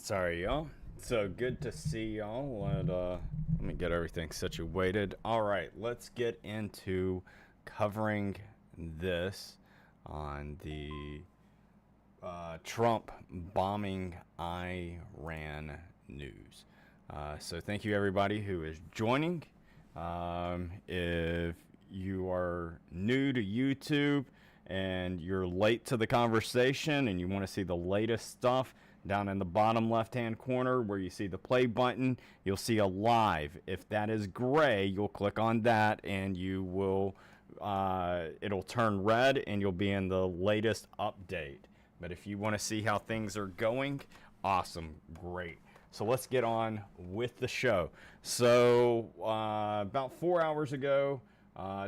Sorry, y'all. So good to see y'all. Let me get everything situated. All right, let's get into covering this on the Trump bombing Iran news. So thank you everybody who is joining. If you are new to YouTube and you're late to the conversation and you want to see the latest stuff, down in the bottom left hand corner where you see the play button, you'll see a live. If that is gray, you'll click on that and you will it'll turn red and you'll be in the latest update. But if you want to see how things are going, awesome, great. So let's get on with the show. So about 4 hours ago,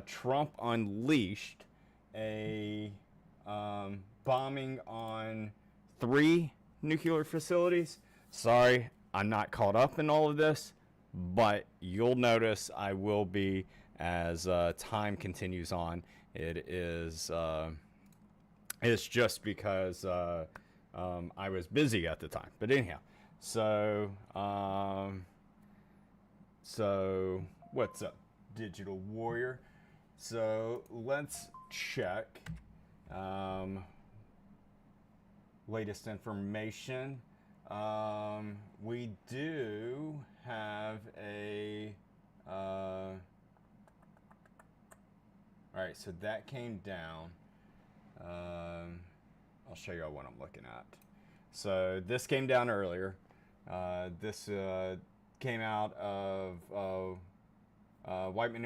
Trump unleashed a bombing on 3 nuclear facilities. Sorry, I'm not caught up in all of this, but you'll notice I will be as time continues on. It's just because I was busy at the time. But anyhow, so what's up, Digital Warrior? So let's check latest information. We do have a all right, so that came down. I'll show you what I'm looking at. So this came down earlier. This came out of Whiteman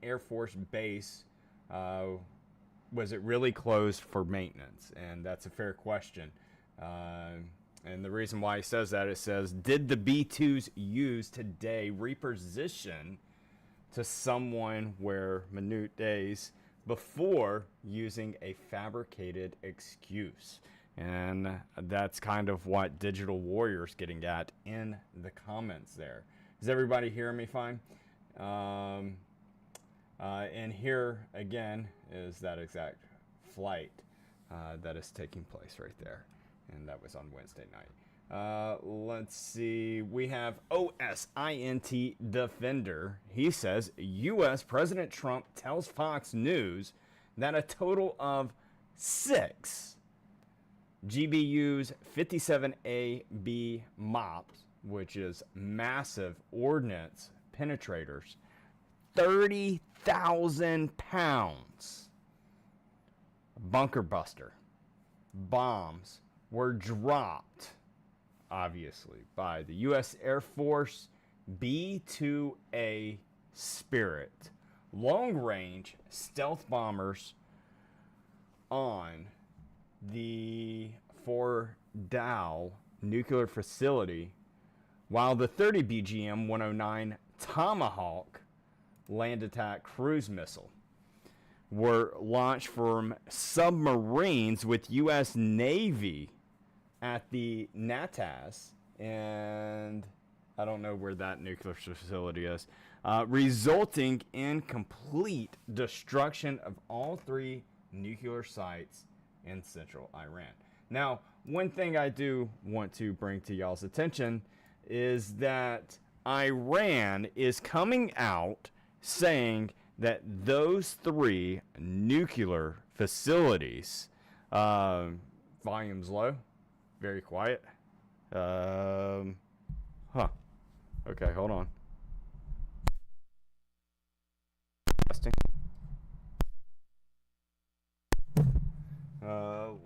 Air Force Base. Was it really closed for maintenance? And that's a fair question. And the reason why he says that, it says, did the B-2s used today reposition to someone where minute days before using a fabricated excuse? And that's kind of what Digital Warrior's getting at in the comments there. Is everybody hearing me fine? And here again is that exact flight that is taking place right there, and that was on Wednesday night. Let's see, we have OSINT Defender. He says U.S. President Trump tells Fox News that a total of 6 GBU's 57AB MOPs, which is massive ordnance penetrators, 30,000 pounds bunker buster bombs were dropped, obviously, by the U.S. Air Force B-2A Spirit long-range stealth bombers on the Fordow nuclear facility, while the 30 BGM 109 Tomahawk land attack cruise missile were launched from submarines with U.S. Navy at the Natanz, and I don't know where that nuclear facility is, resulting in complete destruction of all 3 nuclear sites in central Iran. Now, one thing I do want to bring to y'all's attention is that Iran is coming out saying that those 3 nuclear facilities, volume's low, very quiet. Okay, hold on. Testing.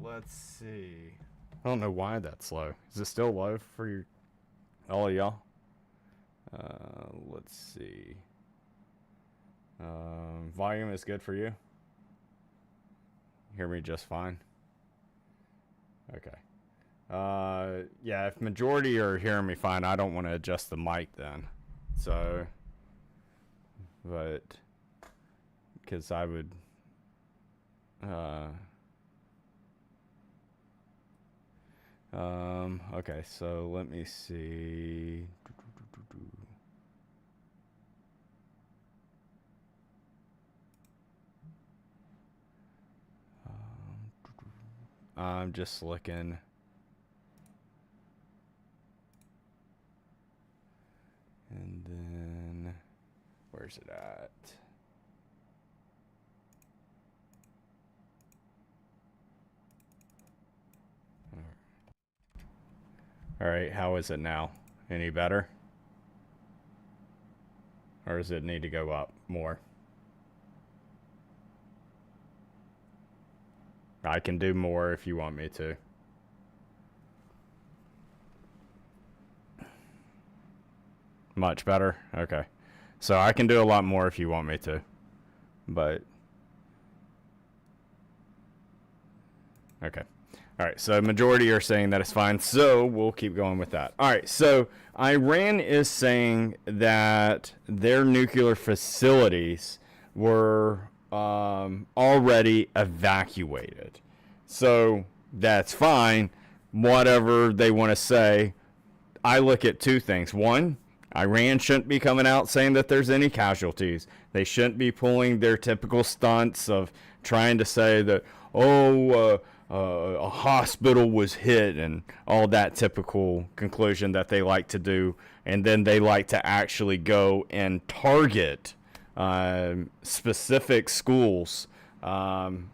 Let's see. I don't know why that's low. Is it still low for all of y'all? Let's see. Volume is good for you? Hear me just fine? Okay. Yeah, if majority are hearing me fine, I don't want to adjust the mic then. So, but, because I would, okay, so let me see. I'm just looking. Where's it at? All right, how is it now? Any better? Or does it need to go up more? I can do more if you want me to. Much better? Okay. So I can do a lot more if you want me to. But... okay. All right, so majority are saying that it's fine, so we'll keep going with that. All right, so Iran is saying that their nuclear facilities were already evacuated. So that's fine, whatever they want to say. I look at two things. One, Iran shouldn't be coming out saying that there's any casualties. They shouldn't be pulling their typical stunts of trying to say that, a hospital was hit and all that typical conclusion that they like to do. And then they like to actually go and target specific schools on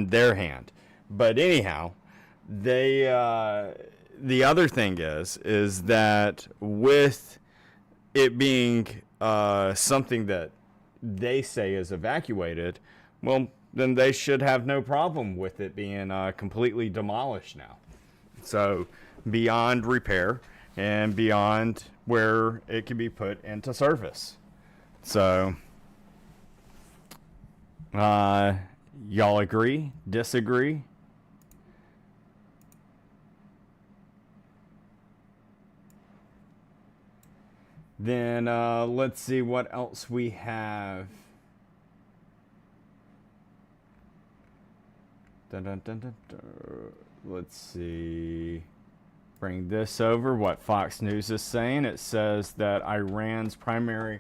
their hand. But anyhow, they the other thing is that with it being something that they say is evacuated, well, then they should have no problem with it being completely demolished now. So beyond repair and beyond where it can be put into service. So y'all agree? Disagree? Then let's see what else we have. Dun, dun, dun, dun, dun. Let's see. Bring this over. What Fox News is saying. It says that Iran's primary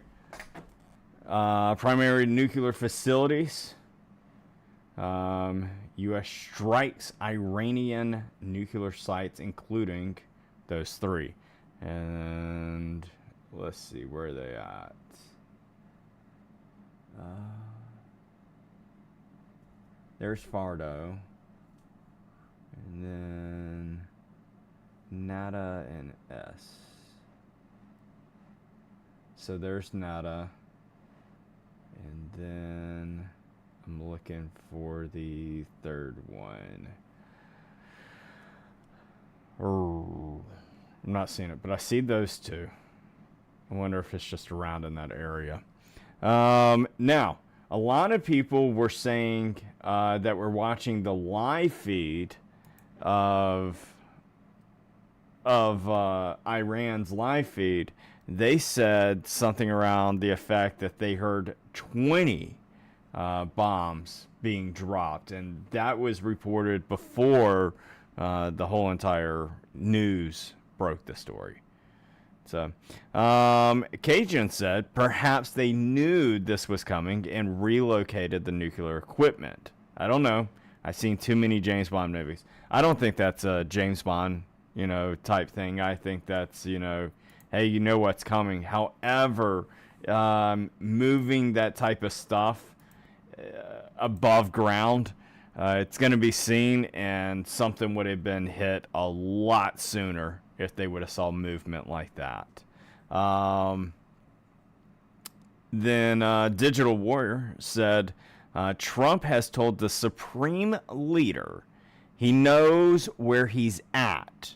nuclear facilities. U.S. strikes Iranian nuclear sites, including those three. And let's see, where are they at? There's Fordow. And then NATO and S. So there's NATO. And then I'm looking for the third one. I'm not seeing it, but I see those two. I wonder if it's just around in that area. Now, a lot of people were saying that we're watching the live feed of Iran's live feed. They said something around the effect that they heard 20 bombs being dropped, and that was reported before the whole entire news broke the story. So, Cajun said perhaps they knew this was coming and relocated the nuclear equipment. I don't know. I've seen too many James Bond movies. I don't think that's a James Bond, type thing. I think that's, hey, you know what's coming. However, moving that type of stuff above ground, it's going to be seen, and something would have been hit a lot sooner if they would have saw movement like that. Then Digital Warrior said, Trump has told the Supreme Leader he knows where he's at,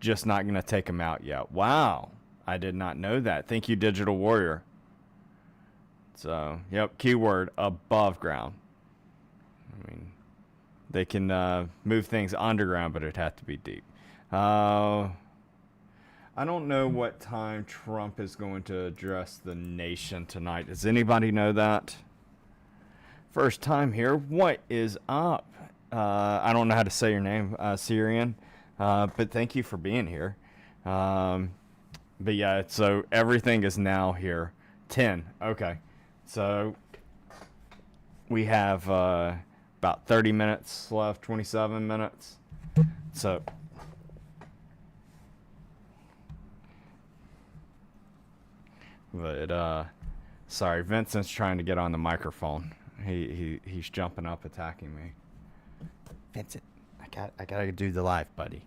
just not going to take him out yet. Wow, I did not know that. Thank you, Digital Warrior. So, yep, keyword, above ground. I mean, they can move things underground, but it'd have to be deep. I don't know what time Trump is going to address the nation tonight. Does anybody know that? First time here. What is up? I don't know how to say your name, Syrian, but thank you for being here. But yeah, so everything is now here. 10. Okay. So we have about 30 minutes left, 27 minutes. So... but Sorry, Vincent's trying to get on the microphone. He's jumping up, attacking me. Vincent, I gotta do the live, buddy.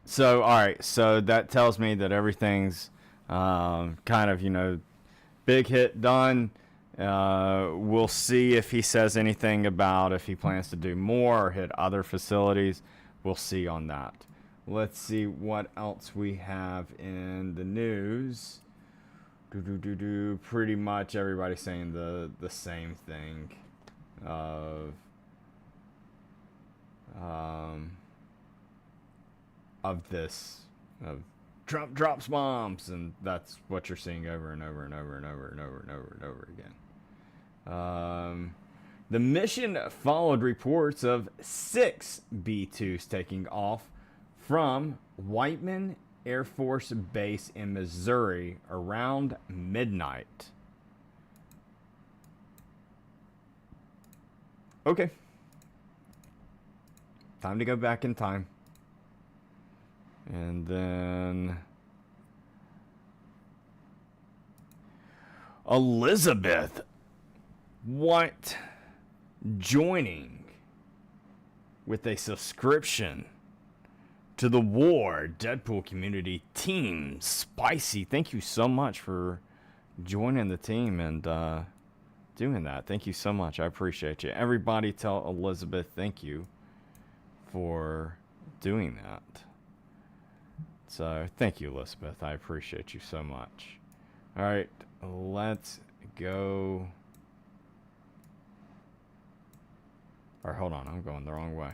So all right, so that tells me that everything's kind of, you know, big hit done. We'll see if he says anything about if he plans to do more or hit other facilities. We'll see on that. Let's see what else we have in the news. Pretty much everybody's saying the same thing. Of this, of Trump drops bombs, and that's what you're seeing over and over and over and over and over and over and over again. The mission followed reports of 6 B-2s taking off from Whiteman Air Force Base in Missouri around midnight. Okay. Time to go back in time. And then Elizabeth, what? Joining with a subscription to the War Deadpool Community Team Spicy. Thank you so much for joining the team and doing that. Thank you so much. I appreciate you. Everybody tell Elizabeth thank you for doing that. So thank you, Elizabeth. I appreciate you so much. All right, let's go. Or hold on, I'm going the wrong way.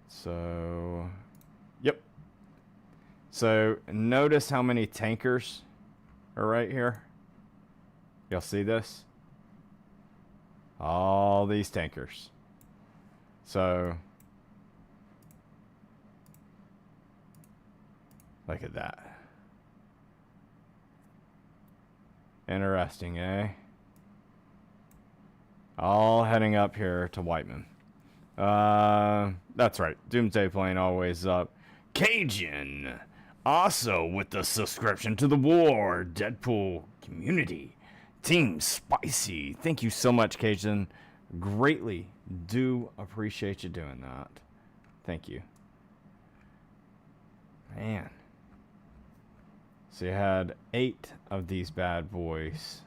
So, yep. So notice how many tankers are right here. Y'all see this? All these tankers. So, look at that. Interesting, eh? All heading up here to Whiteman. That's right. Doomsday Plane always up. Cajun, also with the subscription to the War Deadpool Community Team Spicy. Thank you so much, Cajun. Greatly do appreciate you doing that. Thank you. Man. So you had 8 of these bad boys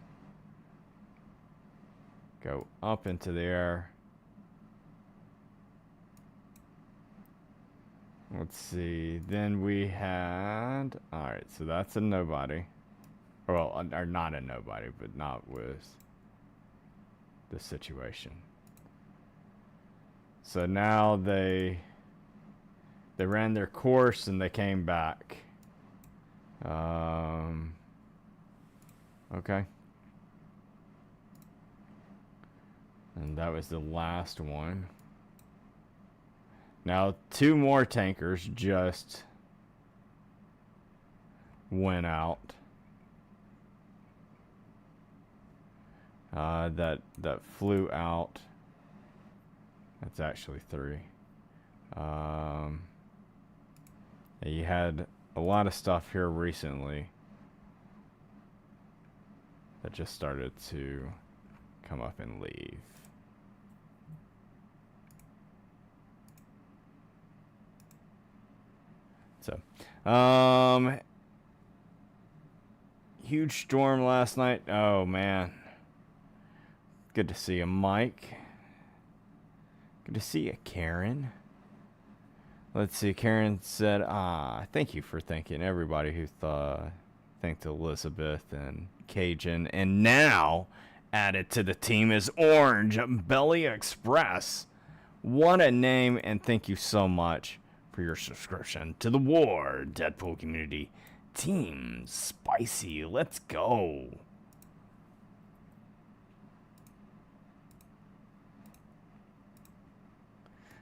go up into the air. Let's see. Then we had... Alright, so that's a nobody. Well, or not a nobody, but not with the situation. So now they ran their course and they came back. Okay. And that was the last one. Now, 2 more tankers just went out. That flew out. That's actually 3. You had a lot of stuff here recently that just started to come up and leave. So, huge storm last night. Oh man, good to see you, Mike. Good to see you, Karen. Let's see. Karen said, thank you for thanking everybody who thanked Elizabeth and Cajun, and now added to the team is Orange Belly Express. What a name, and thank you so much for your subscription to the War Deadpool Community Team Spicy. Let's go.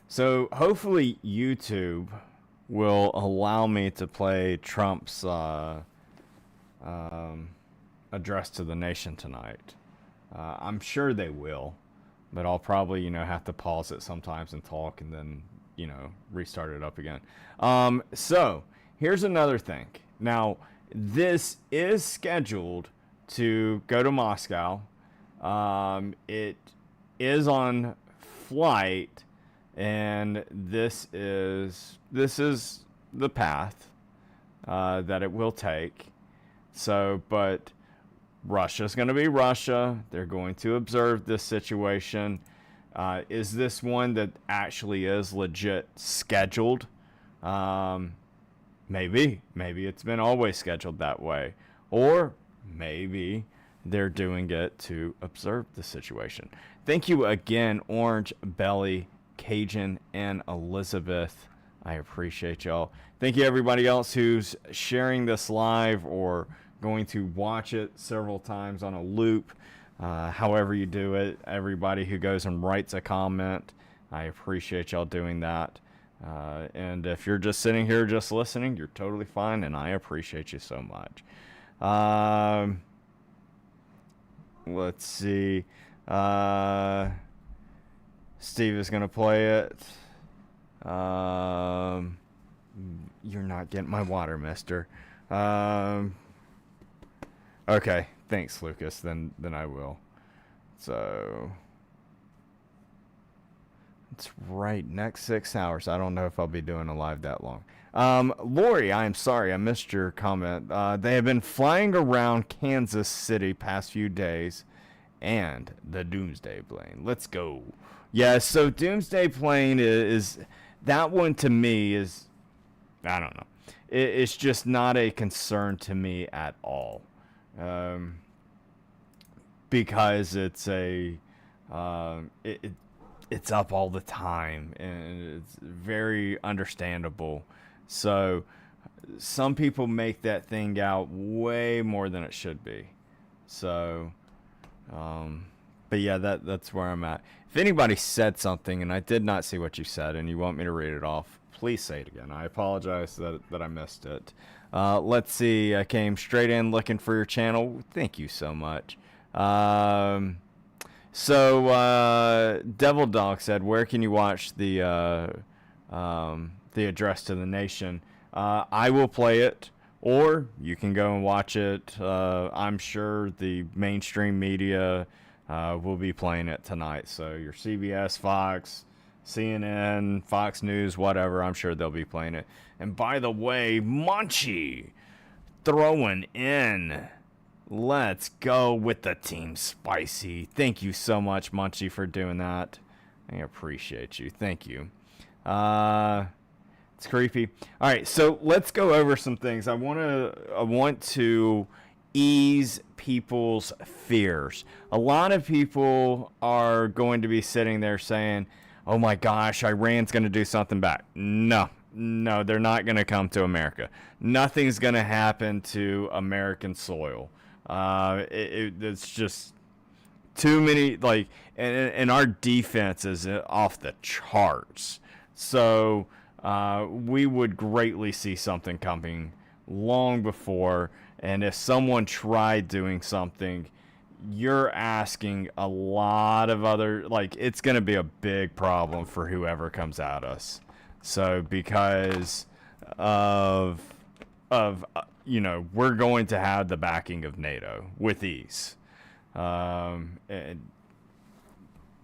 So hopefully YouTube will allow me to play Trump's address to the nation tonight. I'm sure they will, but I'll probably, have to pause it sometimes and talk and then restart it up again. So here's another thing. Now, this is scheduled to go to Moscow. It is on flight, and this is the path that it will take. So, but Russia's going to be Russia. They're going to observe this situation. Is this one that actually is legit scheduled? Maybe it's been always scheduled that way, or maybe they're doing it to observe the situation. Thank you again, Orange Belly, Cajun, and Elizabeth. I appreciate y'all. Thank you everybody else who's sharing this live or going to watch it several times on a loop. However you do it, everybody who goes and writes a comment, I appreciate y'all doing that. And if you're just sitting here just listening, you're totally fine, and I appreciate you so much. Let's see. Steve is going to play it. You're not getting my water, mister. Okay, thanks, Lucas. Then I will. So it's right next 6 hours. I don't know if I'll be doing a live that long. Lori, I'm sorry I missed your comment. They have been flying around Kansas City past few days, and the Doomsday plane. Let's go. Yeah, so Doomsday plane is that one to me is, I don't know. It's just not a concern to me at all. Because it's it's up all the time, and it's very understandable. So some people make that thing out way more than it should be. So, but yeah, that's where I'm at. If anybody said something and I did not see what you said and you want me to read it off, please say it again. I apologize that I missed it. Let's see. I came straight in looking for your channel. Thank you so much. Devil Dog said, where can you watch the address to the nation? I will play it, or you can go and watch it. I'm sure the mainstream media will be playing it tonight. So your CBS, Fox, CNN, Fox News, whatever, I'm sure they'll be playing it. And by the way, Munchie throwing in. Let's go with the Team Spicy. Thank you so much, Munchie, for doing that. I appreciate you. Thank you. It's creepy. All right, so let's go over some things. I want to ease people's fears. A lot of people are going to be sitting there saying, oh my gosh, Iran's going to do something back. No, they're not going to come to America. Nothing's going to happen to American soil. It's just too many, like, and our defense is off the charts. So we would greatly see something coming long before. And if someone tried doing something, you're asking a lot of other, like, it's going to be a big problem for whoever comes at us. So because of we're going to have the backing of NATO with ease. And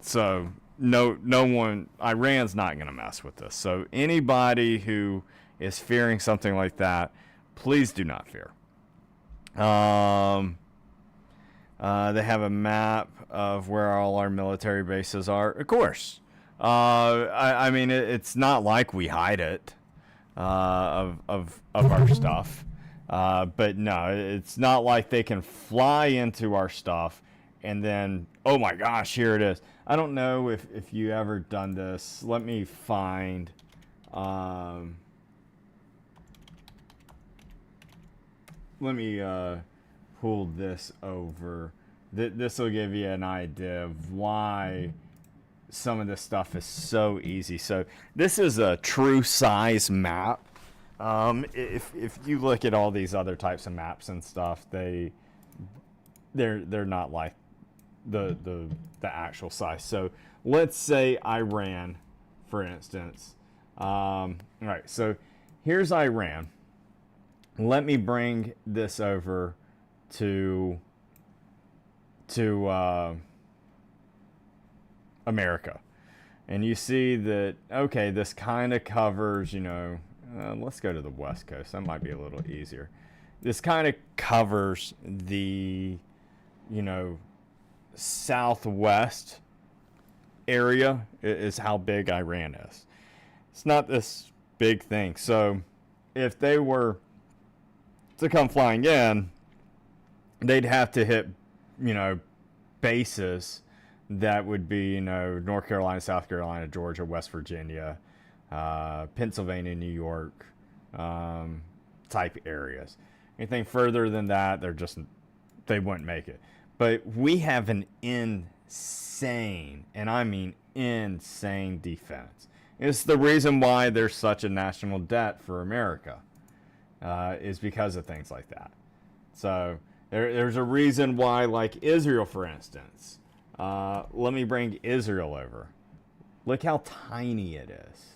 so no one, Iran's not going to mess with this. So anybody who is fearing something like that, please do not fear. They have a map of where all our military bases are. Of course. I mean, it's not like we hide it of our stuff. But no, it's not like they can fly into our stuff and then, oh my gosh, here it is. I don't know if you ever done this. Let me find. Let me pull this over. This will give you an idea of why some of this stuff is so easy. So this is a true size map. If you look at all these other types of maps and stuff, they're not like the actual size. So let's say Iran, for instance, All right, so here's Iran. Let me bring this over to America. And you see that, okay, this kind of covers, let's go to the West Coast. That might be a little easier. This kind of covers the, Southwest area is how big Iran is. It's not this big thing. So if they were to come flying in, they'd have to hit, bases that would be, North Carolina, South Carolina, Georgia, West Virginia, Pennsylvania, New York, type areas. Anything further than that, they wouldn't make it. But we have an insane, and I mean insane, defense. It's the reason why there's such a national debt for America, is because of things like that. So there's a reason why, like Israel, for instance. Let me bring Israel over. Look how tiny it is.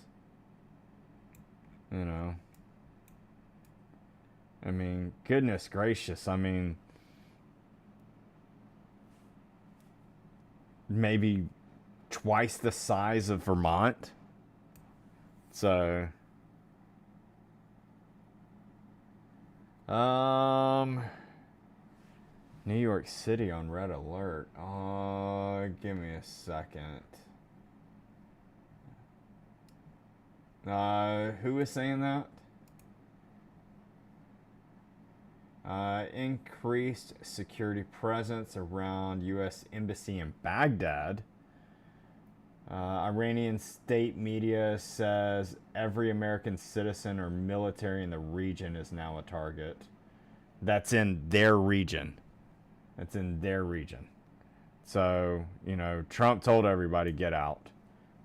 I mean, goodness gracious. I mean, maybe twice the size of Vermont. So, New York City on red alert. Give me a second. Who is saying that? Increased security presence around U.S. Embassy in Baghdad. Iranian state media says every American citizen or military in the region is now a target. That's in their region. That's in their region. So, Trump told everybody get out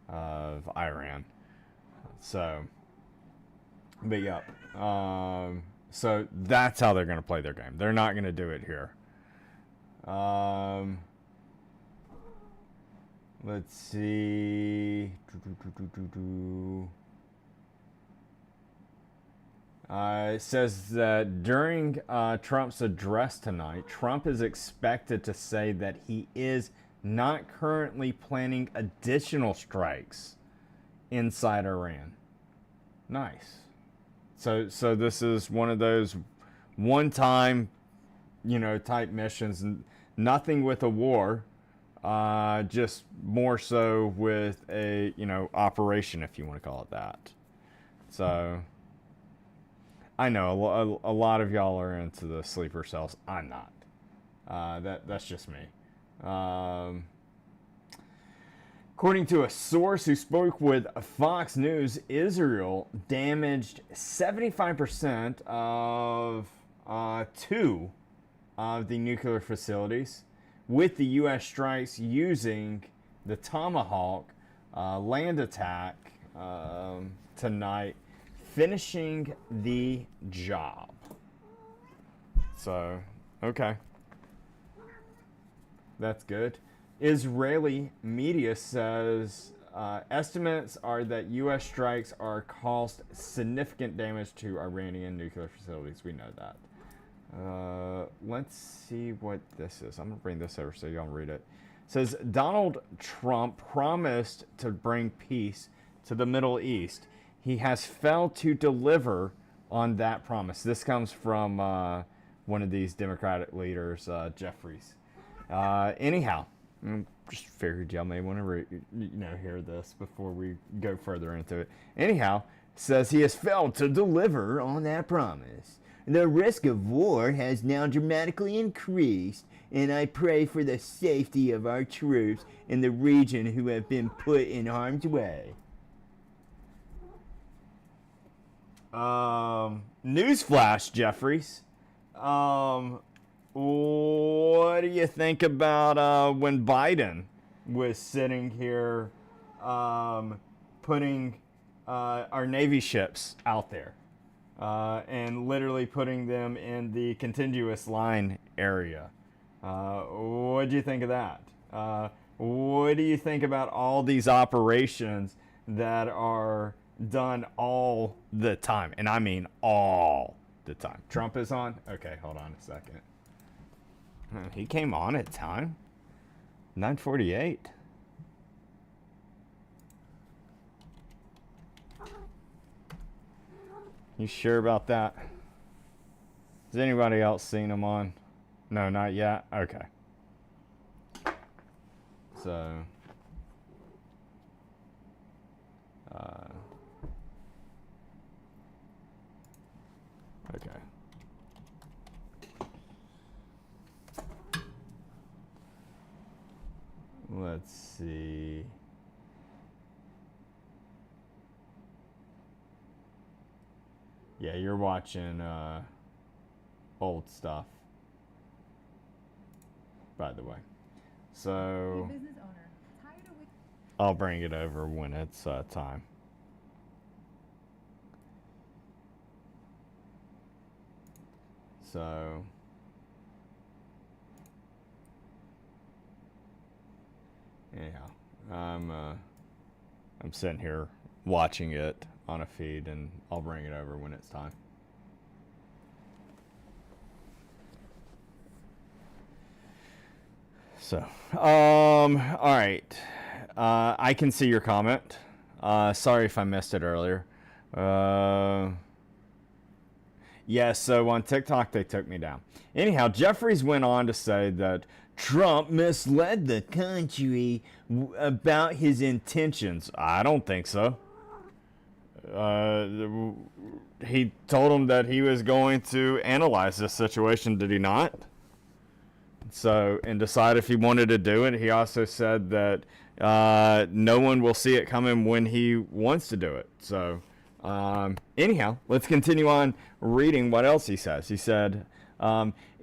of Iran. So, but yeah. So that's how they're going to play their game. They're not going to do it here. Let's see. It says that during Trump's address tonight, Trump is expected to say that he is not currently planning additional strikes inside Iran. Nice. So this is one of those one-time, type missions. Nothing with a war, just more so with a, operation, if you want to call it that. So I know a lot of y'all are into the sleeper cells. I'm not. That's just me. According to a source who spoke with Fox News, Israel damaged 75% of two of the nuclear facilities, with the U.S. strikes using the Tomahawk land attack tonight, finishing the job. So, okay. That's good. Israeli media says estimates are that U.S. strikes are caused significant damage to Iranian nuclear facilities. We know that. Let's see what this is. I'm going to bring this over so y'all read it. It says Donald Trump promised to bring peace to the Middle East. He has failed to deliver on that promise. This comes from one of these Democratic leaders, Jeffries. Anyhow. Just figured y'all may want to hear this before we go further into it. Anyhow, says he has failed to deliver on that promise. The risk of war has now dramatically increased, and I pray for the safety of our troops in the region who have been put in harm's way. Newsflash, Jeffries. What do you think about when Biden was sitting here putting our Navy ships out there and literally putting them in the contiguous line area? What do you think of that? What do you think about all these operations that are done all the time. And I mean all the time. Trump is on? Okay, hold on a second. He came on at time? 9:48. You sure about that? Has anybody else seen him on? No, not yet? Okay. So, okay. Let's see. Yeah, you're watching old stuff, by the way. So I'll bring it over when it's time. So anyhow, I'm sitting here watching it on a feed, and I'll bring it over when it's time. So, all right. I can see your comment. Sorry if I missed it earlier. Yeah, so on TikTok, they took me down. Anyhow, Jeffries went on to say that Trump misled the country about his intentions. I don't think so. He told him that he was going to analyze this situation, did he not? So, and decide if he wanted to do it. He also said that no one will see it coming when he wants to do it. So, anyhow, let's continue on reading what else he says. He said,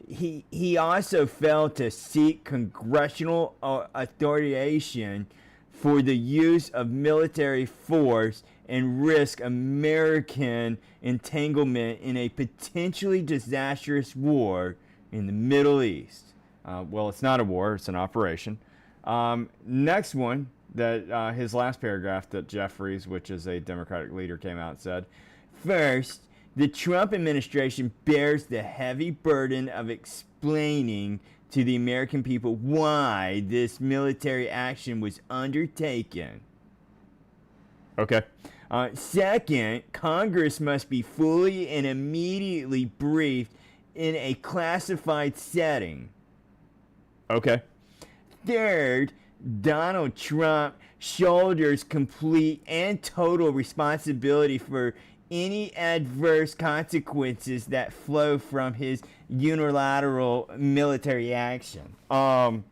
he also failed to seek congressional authorization for the use of military force and risk American entanglement in a potentially disastrous war in the Middle East. Well, it's not a war, it's an operation. Next one, that his last paragraph that Jeffries, which is a Democratic leader, came out and said, first, the Trump administration bears the heavy burden of explaining to the American people why this military action was undertaken. Okay. Second, Congress must be fully and immediately briefed in a classified setting. Okay. Third, Donald Trump shoulders complete and total responsibility for any adverse consequences that flow from his unilateral military action. No.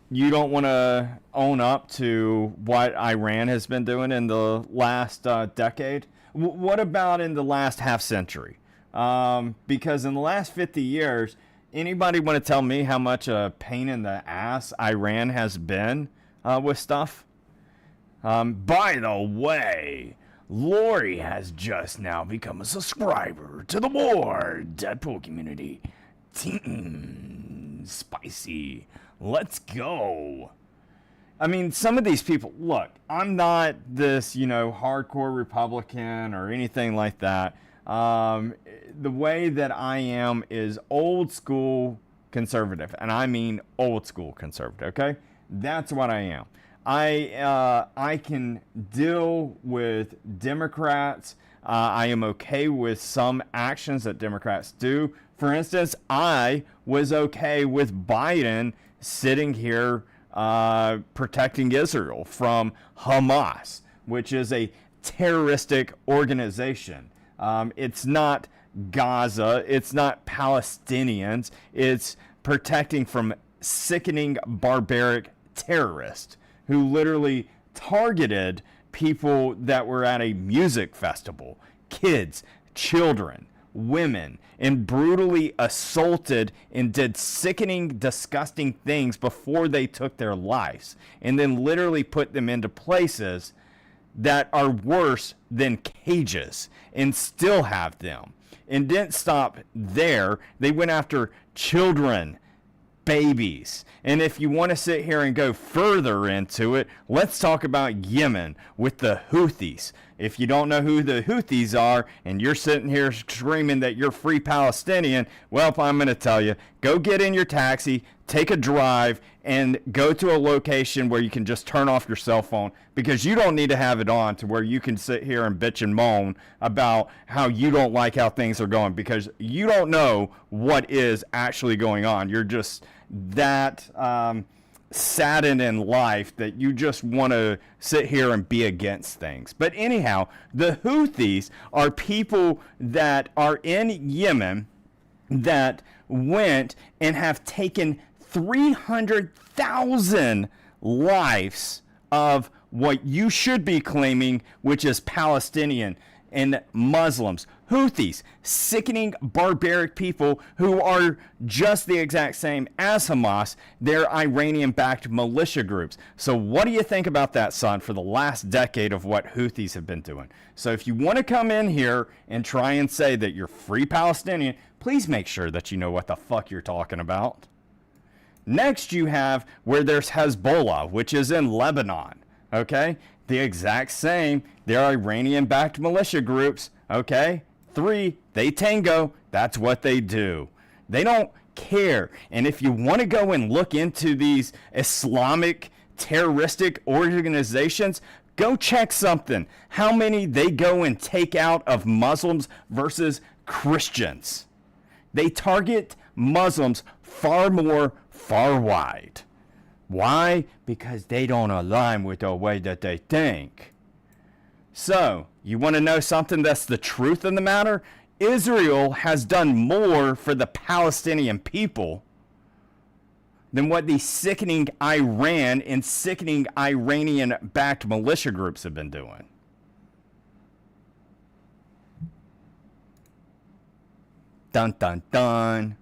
You don't want to own up to what Iran has been doing in the last decade? What about in the last half century? Because in the last 50 years, anybody want to tell me how much a pain in the ass Iran has been with stuff? By the way, Lori has just now become a subscriber to the more Deadpool community. Spicy. Let's go. I mean, some of these people, look, I'm not this, hardcore Republican or anything like that. The way that I am is old school conservative, and I mean old school conservative, okay? That's what I am. I can deal with Democrats. I am okay with some actions that Democrats do. For instance, I was okay with Biden sitting here protecting Israel from Hamas, which is a terroristic organization. It's not Gaza. It's not Palestinians. It's protecting from sickening, barbaric terrorists who literally targeted people that were at a music festival, kids, children, women, and brutally assaulted and did sickening, disgusting things before they took their lives, and then literally put them into places that are worse than cages and still have them. And didn't stop there. They went after children, babies. And if you want to sit here and go further into it, let's talk about Yemen with the Houthis. If you don't know who the Houthis are and you're sitting here screaming that you're free Palestinian, well, I'm going to tell you, go get in your taxi, take a drive, and go to a location where you can just turn off your cell phone, because you don't need to have it on to where you can sit here and bitch and moan about how you don't like how things are going, because you don't know what is actually going on. You're just that saddened in life that you just want to sit here and be against things. But anyhow, the Houthis are people that are in Yemen that went and have taken 300,000 lives of what you should be claiming, which is Palestinian and Muslims. Houthis, sickening, barbaric people who are just the exact same as Hamas. They're Iranian-backed militia groups. So what do you think about that, son, for the last decade of what Houthis have been doing? So if you want to come in here and try and say that you're free Palestinian, please make sure that you know what the fuck you're talking about. Next, you have where there's Hezbollah, which is in Lebanon, okay? The exact same. They're Iranian-backed militia groups, okay? 3, they tango. That's what they do. They don't care. And if you want to go and look into these Islamic terroristic organizations, go check something. How many they go and take out of Muslims versus Christians. They target Muslims far more far wide. Why? Because they don't align with the way that they think. So, you want to know something that's the truth of the matter? Israel has done more for the Palestinian people than what the sickening Iran and sickening Iranian-backed militia groups have been doing. Dun, dun, dun.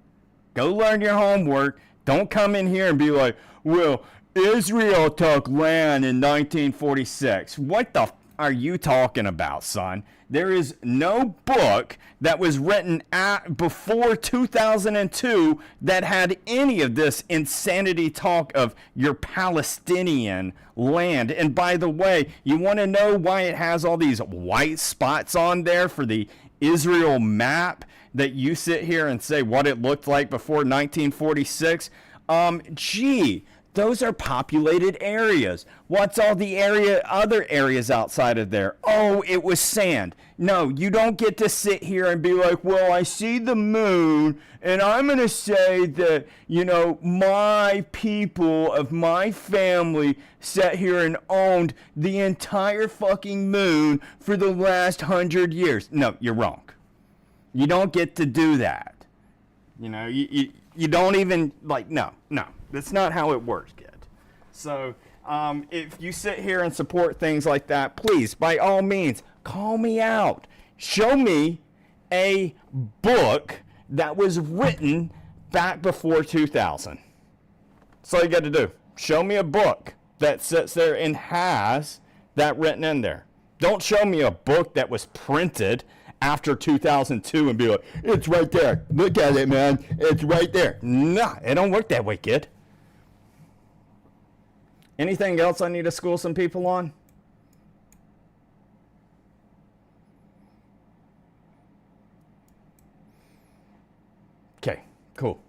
Go learn your homework. Don't come in here and be like, well, Israel took land in 1946. What the are you talking about, son? There is no book that was written before 2002 that had any of this insanity talk of your Palestinian land. And by the way, you want to know why it has all these white spots on there for the Israel map that you sit here and say what it looked like before 1946? Those are populated areas. What's all the other areas outside of there? Oh, it was sand. No, you don't get to sit here and be like, well, I see the moon, and I'm going to say that, my people of my family sat here and owned the entire fucking moon for the last 100 years. No, you're wrong. You don't get to do that. You don't even, no. That's not how it works, kid. So, if you sit here and support things like that, please, by all means, call me out. Show me a book that was written back before 2000. That's all you got to do. Show me a book that sits there and has that written in there. Don't show me a book that was printed after 2002 and be like, it's right there. Look at it, man. It's right there. Nah, it don't work that way, kid. Anything else I need to school some people on? Okay, cool.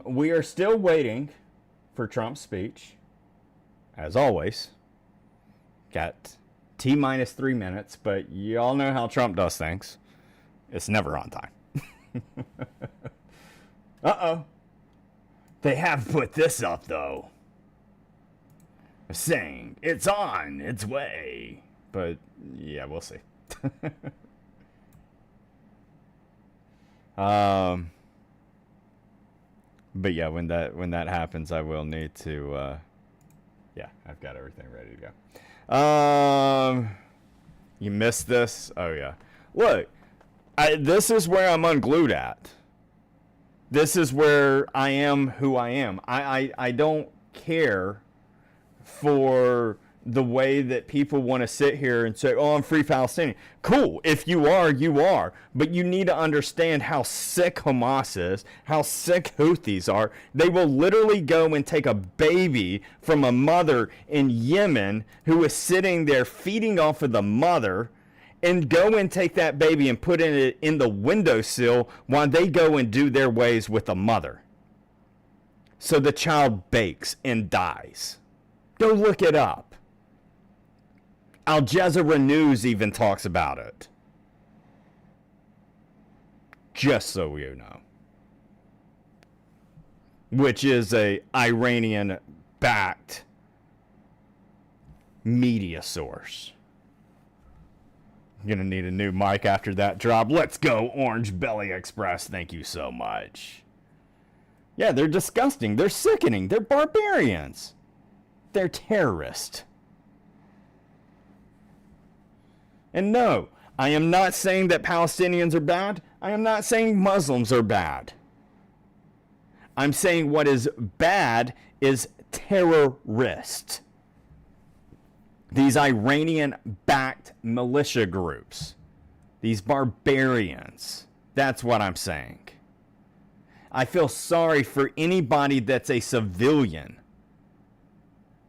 We are still waiting for Trump's speech, as always. Got T-minus 3 minutes, but y'all know how Trump does things. It's never on time. Uh-oh. They have put this up, though. Saying it's on its way. But, yeah, we'll see. But, yeah, when that happens, I will need to, yeah, I've got everything ready to go. You missed this? Oh, yeah. Look, this is where I'm unglued at. This is where I am who I am. I don't care for the way that people want to sit here and say, oh, I'm free Palestinian. Cool. If you are, you are. But you need to understand how sick Hamas is, how sick Houthis are. They will literally go and take a baby from a mother in Yemen who is sitting there feeding off of the mother and go and take that baby and put it in the windowsill while they go and do their ways with the mother. So the child bakes and dies. Go look it up. Al Jazeera News even talks about it. Just so you know. Which is a Iranian-backed media source. I'm going to need a new mic after that drop. Let's go, Orange Belly Express. Thank you so much. Yeah, they're disgusting. They're sickening. They're barbarians. They're terrorists. And no, I am not saying that Palestinians are bad. I am not saying Muslims are bad. I'm saying what is bad is terrorist. These Iranian-backed militia groups. These barbarians. That's what I'm saying. I feel sorry for anybody that's a civilian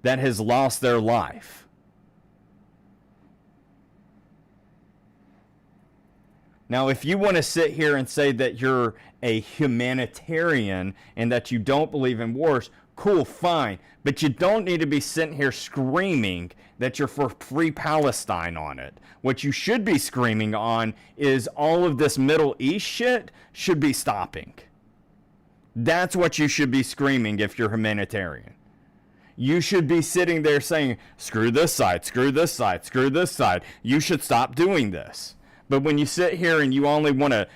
that has lost their life. Now, if you want to sit here and say that you're a humanitarian and that you don't believe in wars, cool, fine. But you don't need to be sitting here screaming that you're for free Palestine on it. What you should be screaming on is all of this Middle East shit should be stopping. That's what you should be screaming if you're humanitarian. You should be sitting there saying, screw this side, screw this side, screw this side. You should stop doing this. But when you sit here and you only want to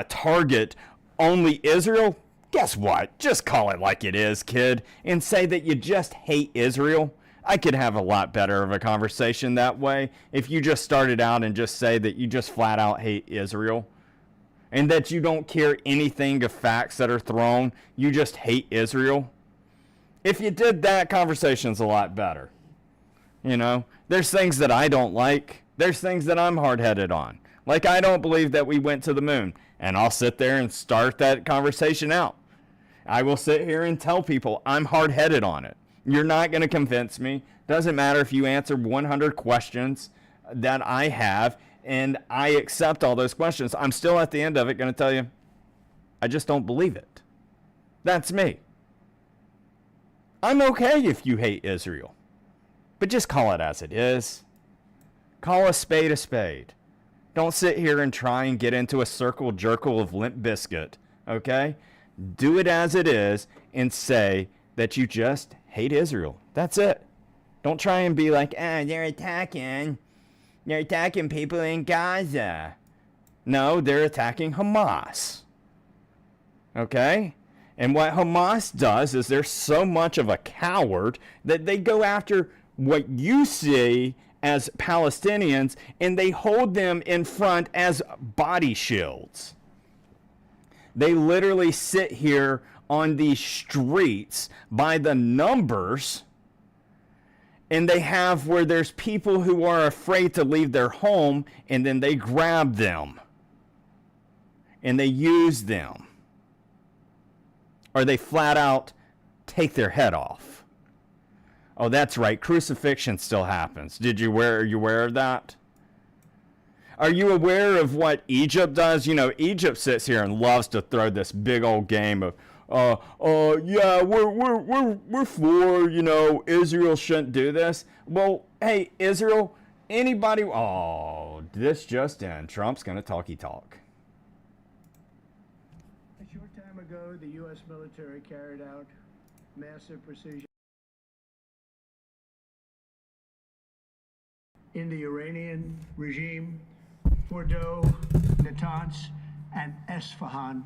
target only Israel, guess what? Just call it like it is, kid, and say that you just hate Israel. I could have a lot better of a conversation that way if you just started out and just say that you just flat out hate Israel and that you don't care anything of facts that are thrown. You just hate Israel. If you did that, conversation's a lot better. You know, there's things that I don't like. There's things that I'm hard-headed on. Like, I don't believe that we went to the moon. And I'll sit there and start that conversation out. I will sit here and tell people I'm hard-headed on it. You're not going to convince me. Doesn't matter if you answer 100 questions that I have, and I accept all those questions. I'm still at the end of it going to tell you, I just don't believe it. That's me. I'm okay if you hate Israel. But just call it as it is. Call a spade a spade. Don't sit here and try and get into a circle jerkle of Limp Bizkit, okay? Do it as it is and say that you just hate Israel. That's it. Don't try and be like, they're attacking people in Gaza. No, they're attacking Hamas. Okay? And what Hamas does is they're so much of a coward that they go after what you see as Palestinians, and they hold them in front as body shields. They literally sit here on these streets by the numbers, and they have where there's people who are afraid to leave their home, and then they grab them, and they use them, or they flat out take their head off. Oh, that's right. Crucifixion still happens. Are you aware of that? Are you aware of what Egypt does? You know, Egypt sits here and loves to throw this big old game of, yeah, we're for, you know, Israel shouldn't do this. Well, hey, Israel, anybody, this just in. Trump's going to talky talk. A short time ago, the U.S. military carried out massive precision in the Iranian regime, Fordow, Natanz, and Isfahan.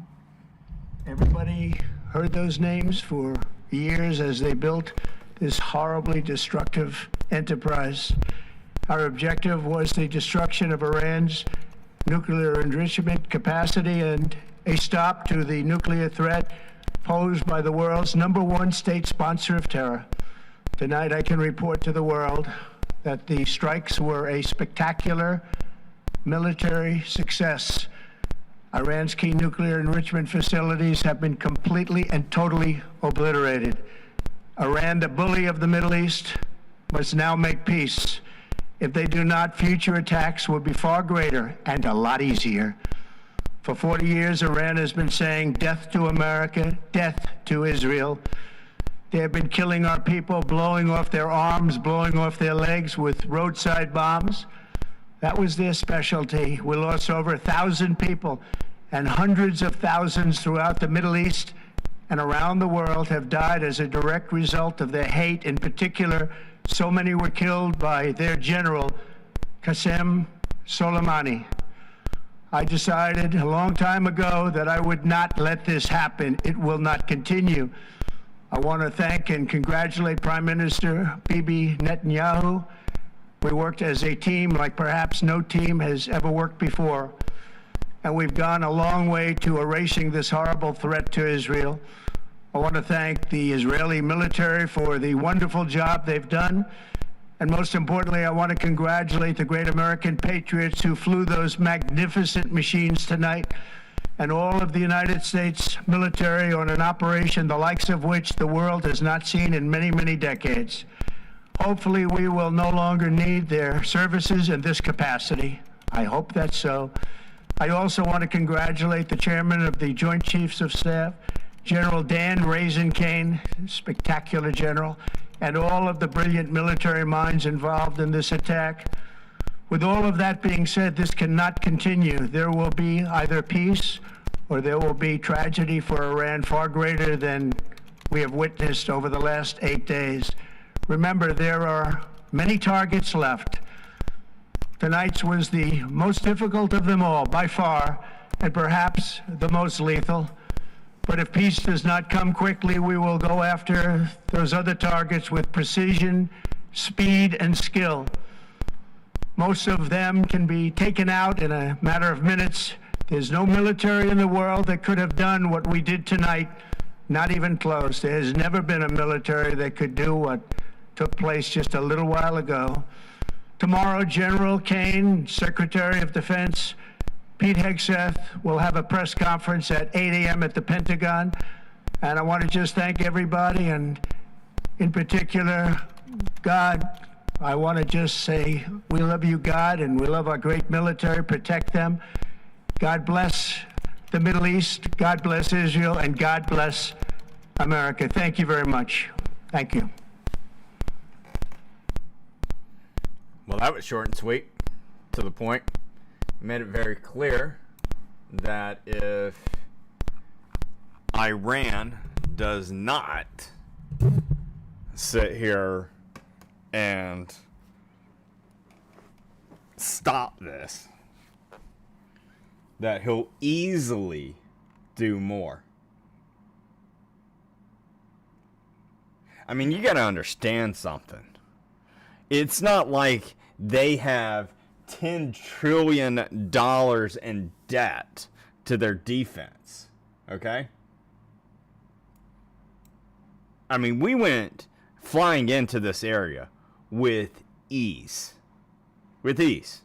Everybody heard those names for years as they built this horribly destructive enterprise. Our objective was the destruction of Iran's nuclear enrichment capacity and a stop to the nuclear threat posed by the world's #1 state sponsor of terror. Tonight I can report to the world that the strikes were a spectacular military success. Iran's key nuclear enrichment facilities have been completely and totally obliterated. Iran, the bully of the Middle East, must now make peace. If they do not, future attacks will be far greater and a lot easier. For 40 years, Iran has been saying death to America, death to Israel. They have been killing our people, blowing off their arms, blowing off their legs with roadside bombs. That was their specialty. We lost over 1,000 people, and hundreds of thousands throughout the Middle East and around the world have died as a direct result of their hate. In particular, so many were killed by their general, Qasem Soleimani. I decided a long time ago that I would not let this happen. It will not continue. I want to thank and congratulate Prime Minister Bibi Netanyahu. We worked as a team like perhaps no team has ever worked before. And we've gone a long way to erasing this horrible threat to Israel. I want to thank the Israeli military for the wonderful job they've done. And most importantly, I want to congratulate the great American patriots who flew those magnificent machines tonight, and all of the United States military on an operation the likes of which the world has not seen in many, many decades. Hopefully, we will no longer need their services in this capacity. I hope that's so. I also want to congratulate the chairman of the Joint Chiefs of Staff, General Dan Raisin-Kane, spectacular general, and all of the brilliant military minds involved in this attack. With all of that being said, this cannot continue. There will be either peace or there will be tragedy for Iran far greater than we have witnessed over the last 8 days. Remember, there are many targets left. Tonight's was the most difficult of them all, by far, and perhaps the most lethal. But if peace does not come quickly, we will go after those other targets with precision, speed, and skill. Most of them can be taken out in a matter of minutes. There's no military in the world that could have done what we did tonight, not even close. There has never been a military that could do what took place just a little while ago. Tomorrow, General Kane, Secretary of Defense, Pete Hegseth will have a press conference at 8 a.m. at the Pentagon. And I want to just thank everybody, and in particular, God. I want to just say we love you, God, and we love our great military. Protect them. God bless the Middle East. God bless Israel, and God bless America. Thank you very much. Thank you. Well, that was short and sweet, to the point. Made it very clear that if Iran does not sit here and stop this, that he'll easily do more. I mean, you got to understand something. It's not like they have $10 trillion in debt to their defense. Okay? I mean, we went flying into this area with ease. With ease.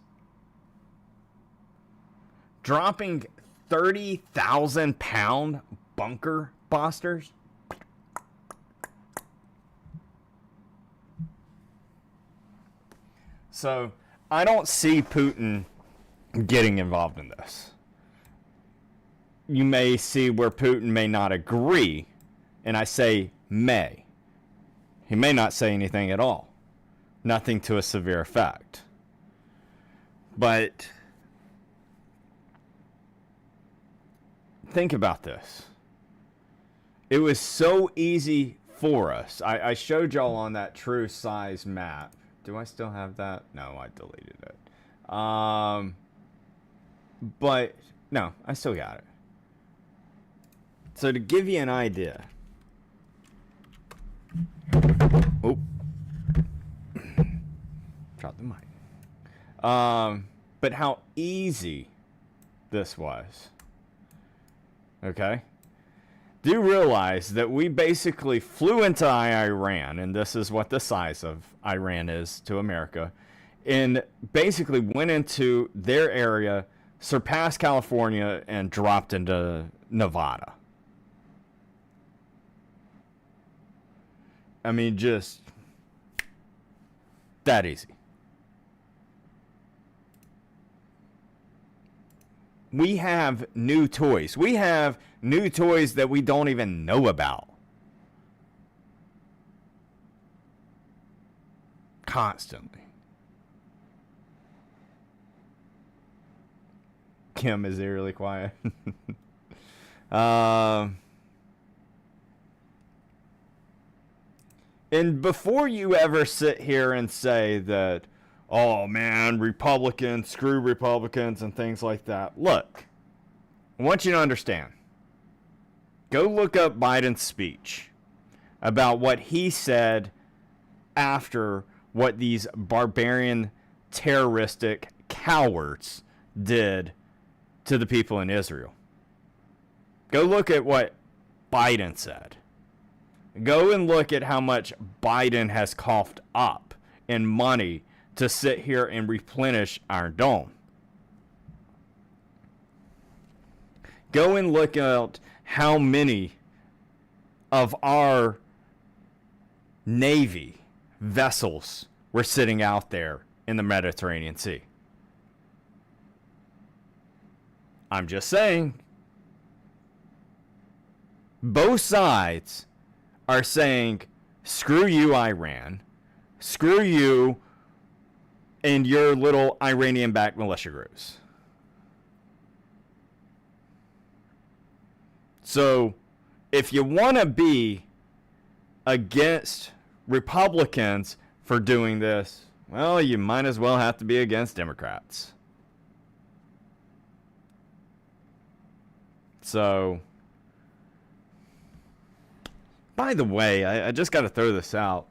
Dropping 30,000-pound bunker busters. So, I don't see Putin getting involved in this. You may see where Putin may not agree, and I say may. He may not say anything at all. Nothing to a severe effect. But think about this. It was so easy for us. I showed y'all on that true size map. Do I still have that? No, I deleted it. But, no, I still got it. So to give you an idea. Oh. Drop the mic. But how easy this was. Okay? do realize that we basically flew into Iran, and this is what the size of Iran is to America, and basically went into their area, surpassed California, and dropped into Nevada. I mean, just that easy. We have new toys. We have new toys that we don't even know about. Constantly. Kim is eerily quiet. And before you ever sit here and say that, oh man, Republicans, screw Republicans and things like that. Look, I want you to understand. Go look up Biden's speech about what he said after what these barbarian, terroristic cowards did to the people in Israel. Go look at what Biden said. Go and look at how much Biden has coughed up in money to sit here and replenish our dome. Go and look at how many of our Navy vessels were sitting out there in the Mediterranean Sea. I'm just saying, both sides are saying, screw you, Iran. Screw you and your little Iranian-backed militia groups. So, if you want to be against Republicans for doing this, well, you might as well have to be against Democrats. So, by the way, I just got to throw this out.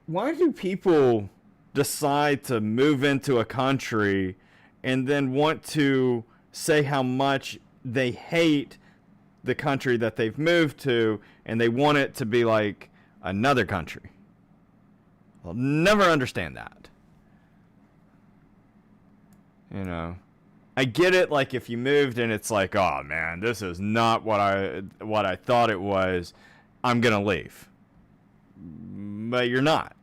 Why do people decide to move into a country and then want to say how much they hate the country that they've moved to and they want it to be like another country? I'll never understand that. You know, I get it, like if you moved and it's like, oh man, this is not what I thought it was, I'm gonna leave. But you're not.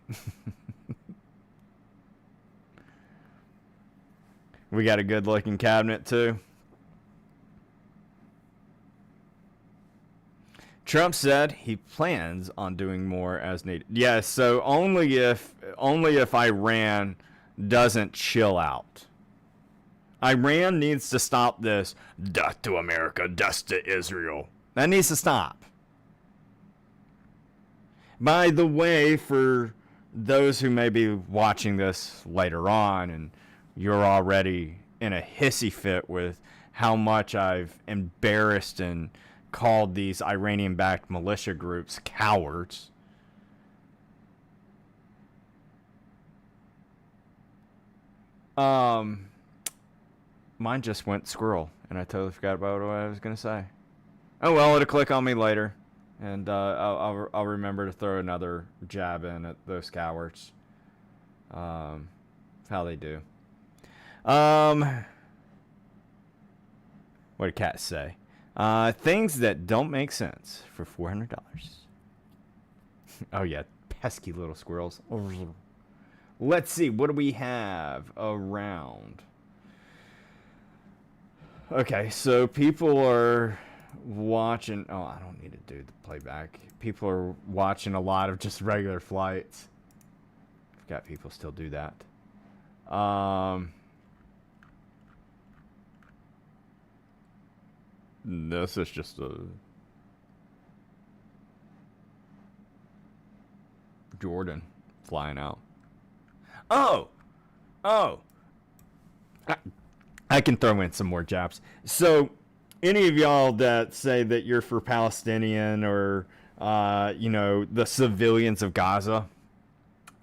We got a good looking cabinet too. Trump said he plans on doing more as needed. Yes, so only if Iran doesn't chill out. Iran needs to stop this death to America, death to Israel. That needs to stop. By the way, for those who may be watching this later on and you're already in a hissy fit with how much I've embarrassed and called these Iranian-backed militia groups cowards. Mine just went squirrel, and I totally forgot about what I was going to say. Oh well, it'll click on me later, and I'll remember to throw another jab in at those cowards. How they do. What do cats say? Things that don't make sense for $400. Oh yeah, pesky little squirrels. Let's see, what do we have around? Okay, so people are watching. Oh, I don't need to do the playback. People are watching a lot of just regular flights. I forgot people still do that. This is just a Jordan flying out. Oh! I can throw in some more jabs. So, any of y'all that say that you're for Palestinian or, the civilians of Gaza,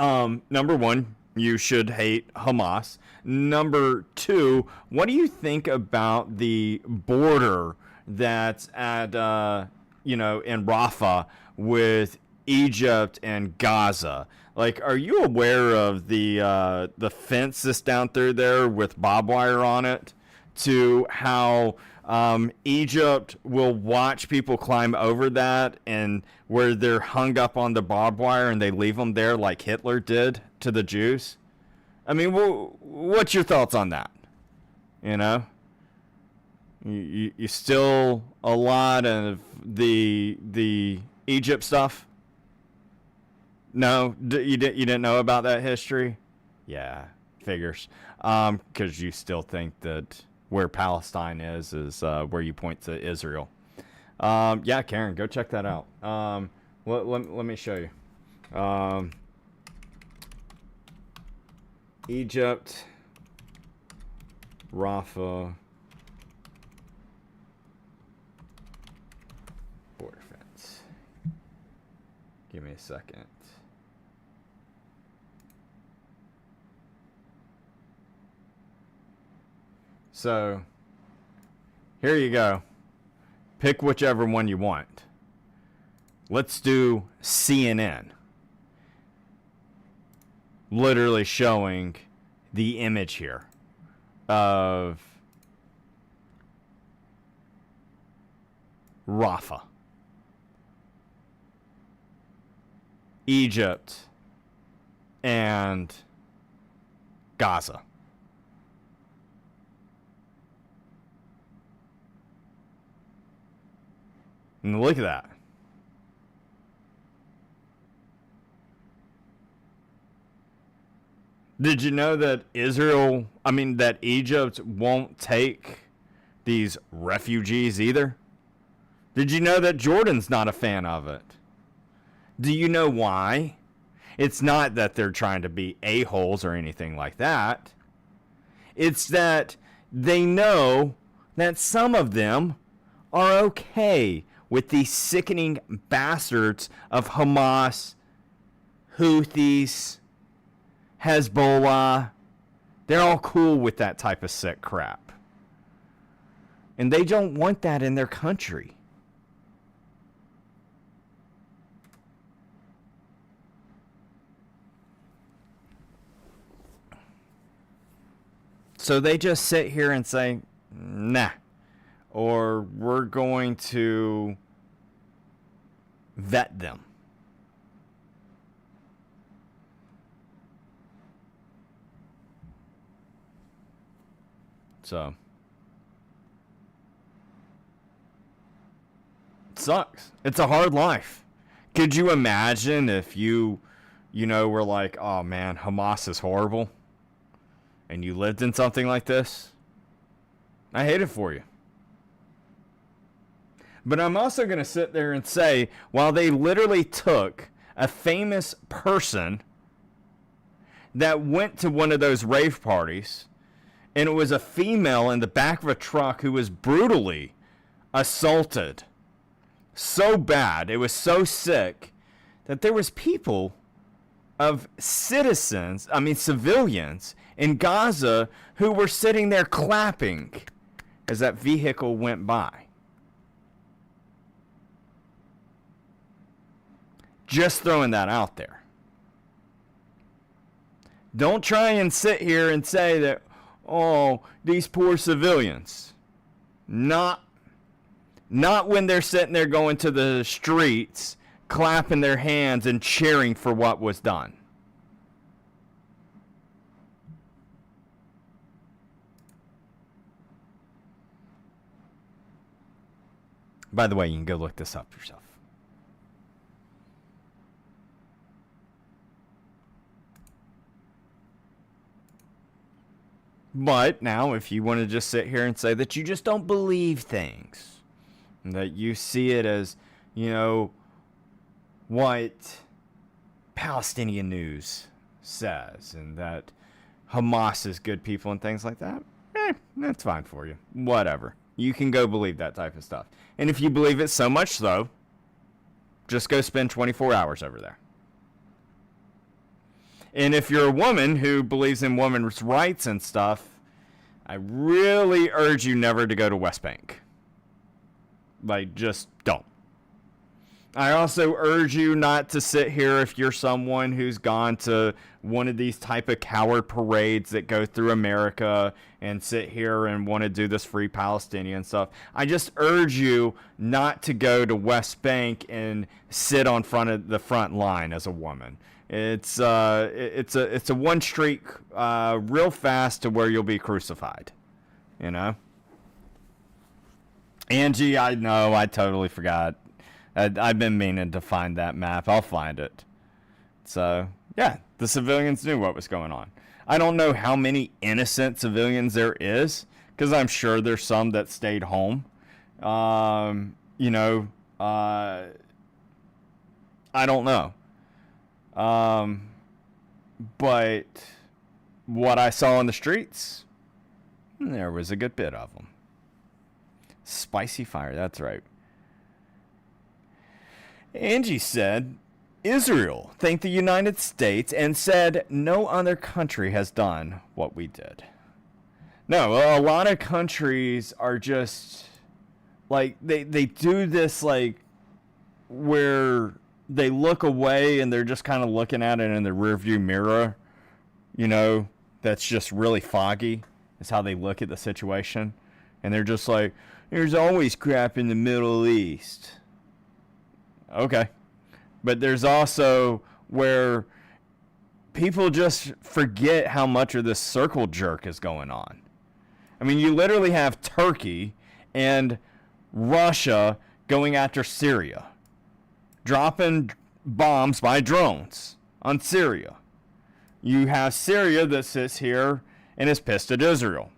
number one, you should hate Hamas. Number two, what do you think about the border that's at in Rafah with Egypt and Gaza. Like, are you aware of the fence that's down through there with barbed wire on it? To how Egypt will watch people climb over that, and where they're hung up on the barbed wire and they leave them there like Hitler did to the Jews? I mean, what's your thoughts on that? You still a lot of the Egypt stuff? No, you didn't know about that history? Yeah, figures. Because you still think that where Palestine is where you point to Israel. Yeah, Karen, go check that out. Let me show you. Egypt, Rafah, border fence. Give me a second. So, here you go. Pick whichever one you want. Let's do CNN. Literally showing the image here of Rafah, Egypt, and Gaza. And look at that. Did you know that that Egypt won't take these refugees either? Did you know that Jordan's not a fan of it? Do you know why? It's not that they're trying to be a-holes or anything like that. It's that they know that some of them are okay with these sickening bastards of Hamas, Houthis, Hezbollah. They're all cool with that type of sick crap. And they don't want that in their country. So they just sit here and say, nah. Or we're going to vet them. So it sucks. It's a hard life. Could you imagine if you were like, oh man, Hamas is horrible, and you lived in something like this? I hate it for you. But I'm also going to sit there and say, while they literally took a famous person that went to one of those rave parties, and it was a female in the back of a truck who was brutally assaulted so bad, it was so sick, that there was people of civilians in Gaza who were sitting there clapping as that vehicle went by. Just throwing that out there. Don't try and sit here and say that, oh, these poor civilians. Not when they're sitting there going to the streets, clapping their hands and cheering for what was done. By the way, you can go look this up yourself. But now, if you want to just sit here and say that you just don't believe things, and that you see it as, what Palestinian news says, and that Hamas is good people and things like that, that's fine for you. Whatever. You can go believe that type of stuff. And if you believe it so much so, just go spend 24 hours over there. And if you're a woman who believes in women's rights and stuff, I really urge you never to go to West Bank. Like, just don't. I also urge you not to sit here if you're someone who's gone to one of these type of coward parades that go through America and sit here and want to do this free Palestinian stuff. I just urge you not to go to West Bank and sit on front of the front line as a woman. It's a one streak real fast to where you'll be crucified, you know. Angie, I know, I totally forgot. I've been meaning to find that map. I'll find it. So, yeah, the civilians knew what was going on. I don't know how many innocent civilians there is, because I'm sure there's some that stayed home. You know, I don't know. But what I saw on the streets, there was a good bit of them. Spicy fire, that's right. Angie said, Israel thanked the United States and said no other country has done what we did. No, a lot of countries are just, like, they do this, like, where they look away and they're just kind of looking at it in the rearview mirror. You know, that's just really foggy, is how they look at the situation. And they're just like, there's always crap in the Middle East. Okay. But there's also where people just forget how much of this circle jerk is going on. I mean, you literally have Turkey and Russia going after Syria, dropping bombs by drones on Syria. You have Syria that sits here and is pissed at Israel.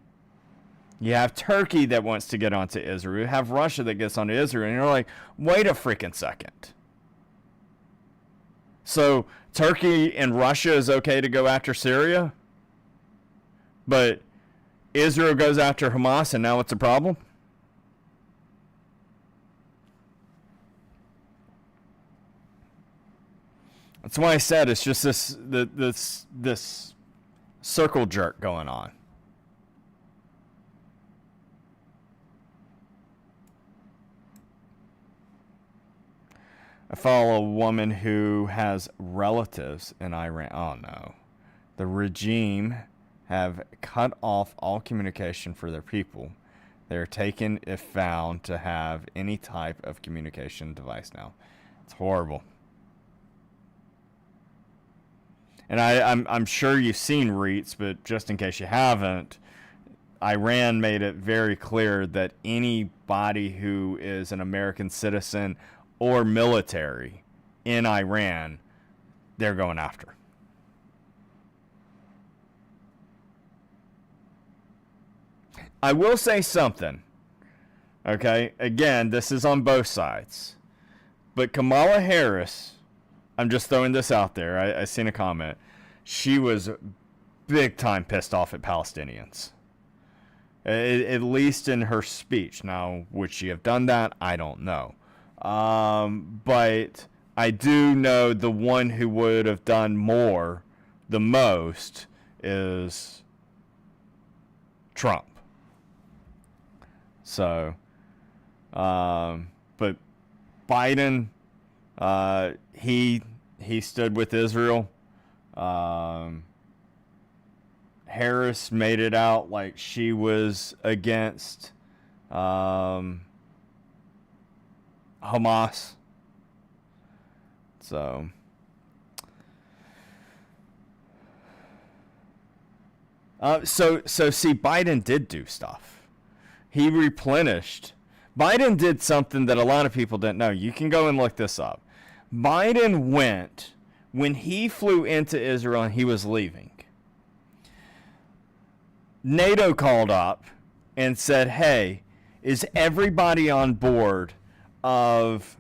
You have Turkey that wants to get onto Israel. You have Russia that gets onto Israel. And you're like, wait a freaking second. So Turkey and Russia is okay to go after Syria? But Israel goes after Hamas and now it's a problem? That's why I said it's just this circle jerk going on. I follow a woman who has relatives in Iran. Oh no. The regime have cut off all communication for their people. They're taken, if found, to have any type of communication device now. It's horrible. And I'm sure you've seen REITs, but just in case you haven't, Iran made it very clear that anybody who is an American citizen or military in Iran, they're going after. I will say something. Okay, again, this is on both sides. But Kamala Harris, I'm just throwing this out there. I seen a comment. She was big time pissed off at Palestinians. At least in her speech. Now, would she have done that? I don't know. But I do know the one who would have done more, the most, is Trump. So, but Biden, he stood with Israel. Harris made it out like she was against Hamas. So see, Biden did do stuff. He replenished. Biden did something that a lot of people didn't know. You can go and look this up. Biden went, when he flew into Israel and he was leaving, NATO called up and said, hey, is everybody on board of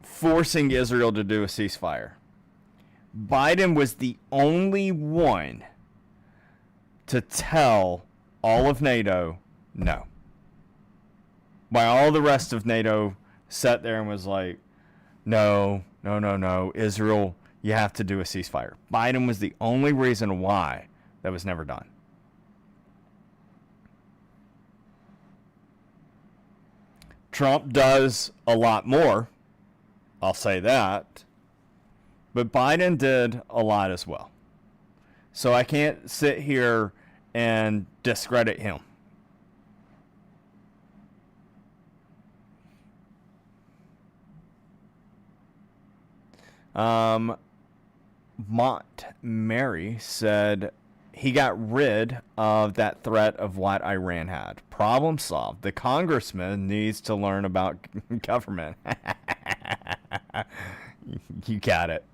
forcing Israel to do a ceasefire? Biden was the only one to tell all of NATO no. While all the rest of NATO sat there and was like, no, Israel, you have to do a ceasefire. Biden was the only reason why that was never done. Trump does a lot more. I'll say that. But Biden did a lot as well. So I can't sit here and discredit him. Mary said he got rid of that threat of what Iran had. Problem solved. The congressman needs to learn about government. You got it.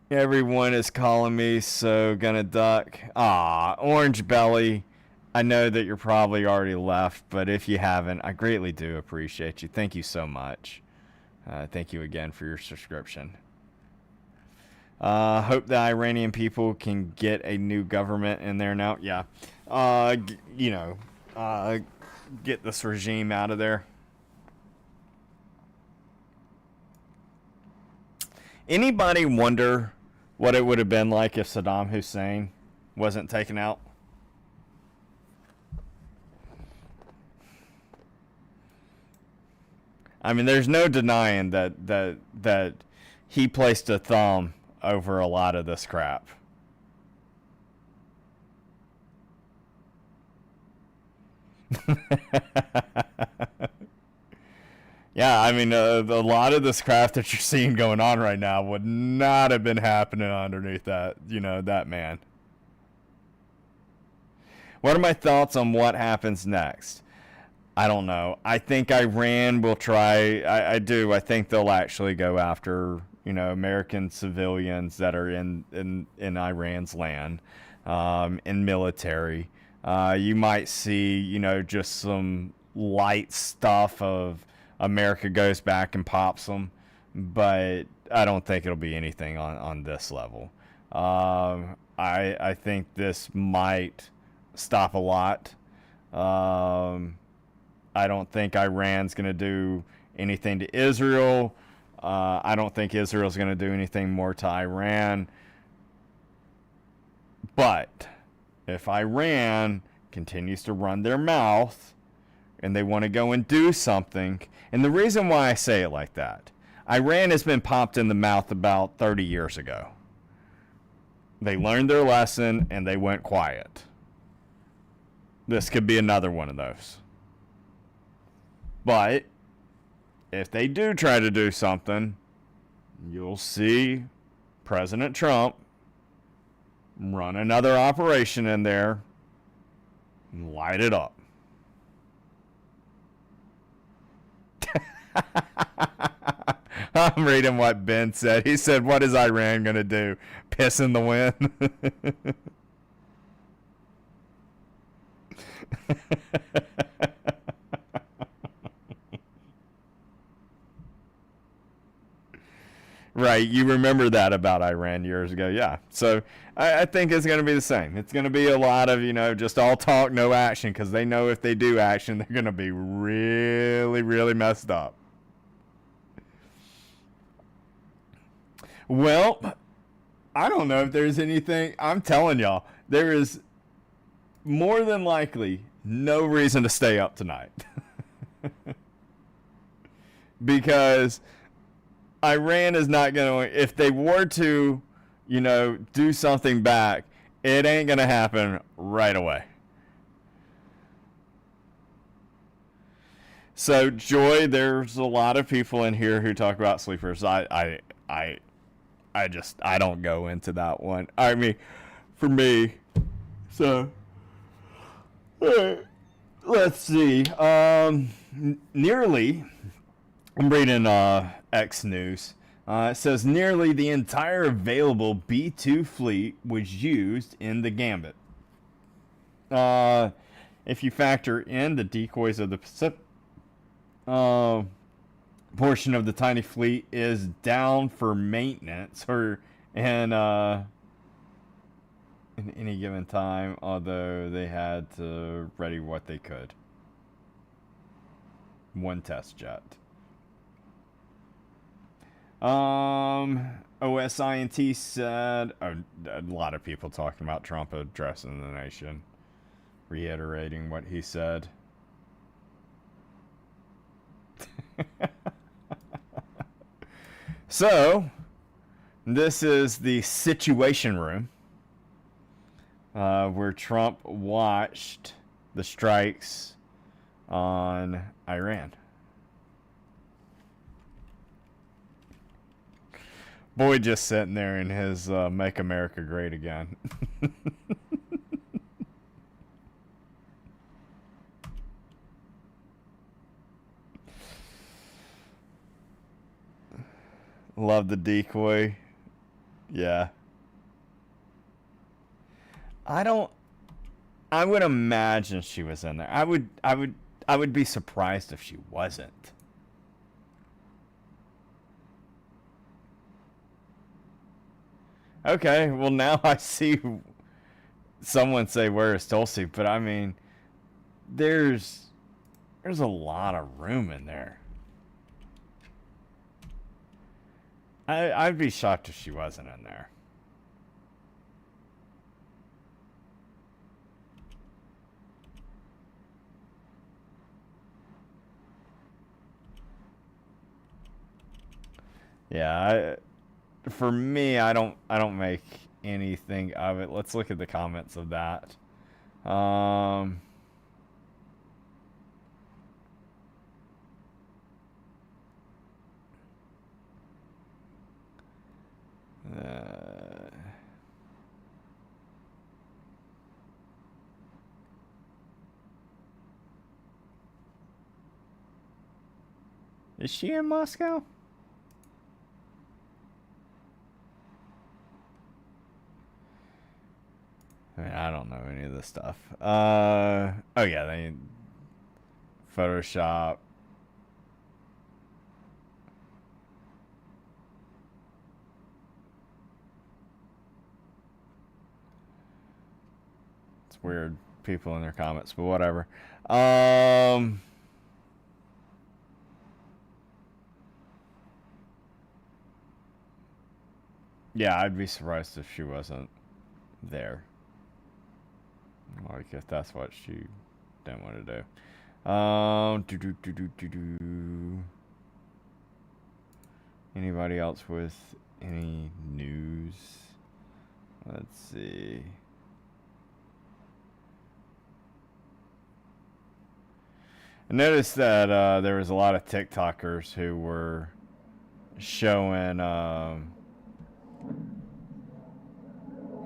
Everyone is calling me, so gonna duck. Orange Belly. I know that you're probably already left, but if you haven't, I greatly do appreciate you. Thank you so much. Thank you again for your subscription. Hope the Iranian people can get a new government in there now. Yeah. Get this regime out of there. Anybody wonder what it would have been like if Saddam Hussein wasn't taken out? I mean, there's no denying that he placed a thumb over a lot of this crap. Yeah, I mean, a lot of this crap that you're seeing going on right now would not have been happening underneath that, that man. What are my thoughts on what happens next? I don't know. I think Iran will try. I do. I think they'll actually go after, American civilians that are in Iran's land, in military. You might see, just some light stuff of America goes back and pops them, but I don't think it'll be anything on this level. I think this might stop a lot. I don't think Iran's going to do anything to Israel. I don't think Israel's going to do anything more to Iran. But if Iran continues to run their mouth and they want to go and do something, and the reason why I say it like that, Iran has been popped in the mouth about 30 years ago. They learned their lesson and they went quiet. This could be another one of those. But if they do try to do something, you'll see President Trump run another operation in there and light it up. I'm reading what Ben said. He said, what is Iran going to do? Piss in the wind? Right, you remember that about Iran years ago, yeah. So I think it's going to be the same. It's going to be a lot of, just all talk, no action, because they know if they do action, they're going to be really, really messed up. Well, I don't know if there's anything. I'm telling y'all, there is more than likely no reason to stay up tonight. Because Iran is not going to, if they were to, do something back, it ain't going to happen right away. So, Joy, there's a lot of people in here who talk about sleepers. I don't go into that one. I mean, for me, so, let's see. Nearly, I'm reading X News. It says nearly the entire available B-2 fleet was used in the Gambit. If you factor in the decoys of the Pacific, portion of the tiny fleet is down for maintenance in any given time, although they had to ready what they could. One test jet. OSINT said, a lot of people talking about Trump addressing the nation, reiterating what he said. So, this is the Situation Room, where Trump watched the strikes on Iran. Boy just sitting there in his Make America Great Again. Love the decoy. Yeah. I would imagine she was in there. I would be surprised if she wasn't. Okay, well now I see someone say where is Tulsi, but I mean there's a lot of room in there. I'd be shocked if she wasn't in there. Yeah, for me, I don't make anything of it. Let's look at the comments of that. Is she in Moscow? I mean, I don't know any of this stuff. Oh yeah, they Photoshop. It's weird, people in their comments, but whatever. Yeah, I'd be surprised if she wasn't there. Like if that's what she didn't want to do. Anybody else with any news? Let's see. I noticed that there was a lot of TikTokers who were showing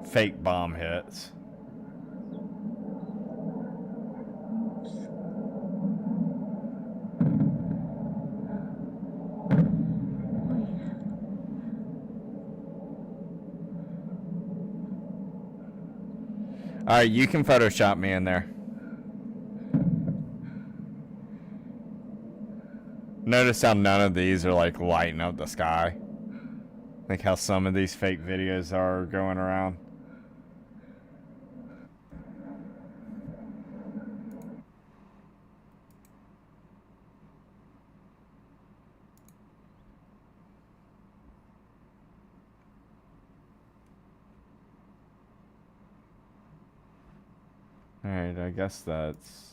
fake bomb hits. Alright, you can Photoshop me in there. Notice how none of these are like lighting up the sky. Like how some of these fake videos are going around. Alright, I guess that's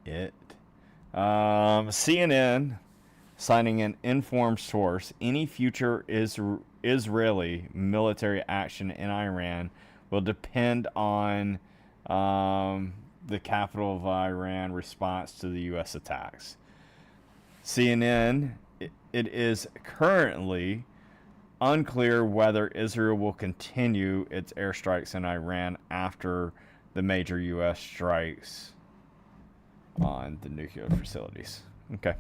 it. CNN citing an informed source, any future Israeli military action in Iran will depend on the capital of Iran response to the U.S. attacks. CNN, it is currently unclear whether Israel will continue its airstrikes in Iran after the major U.S. strikes on the nuclear facilities. Okay.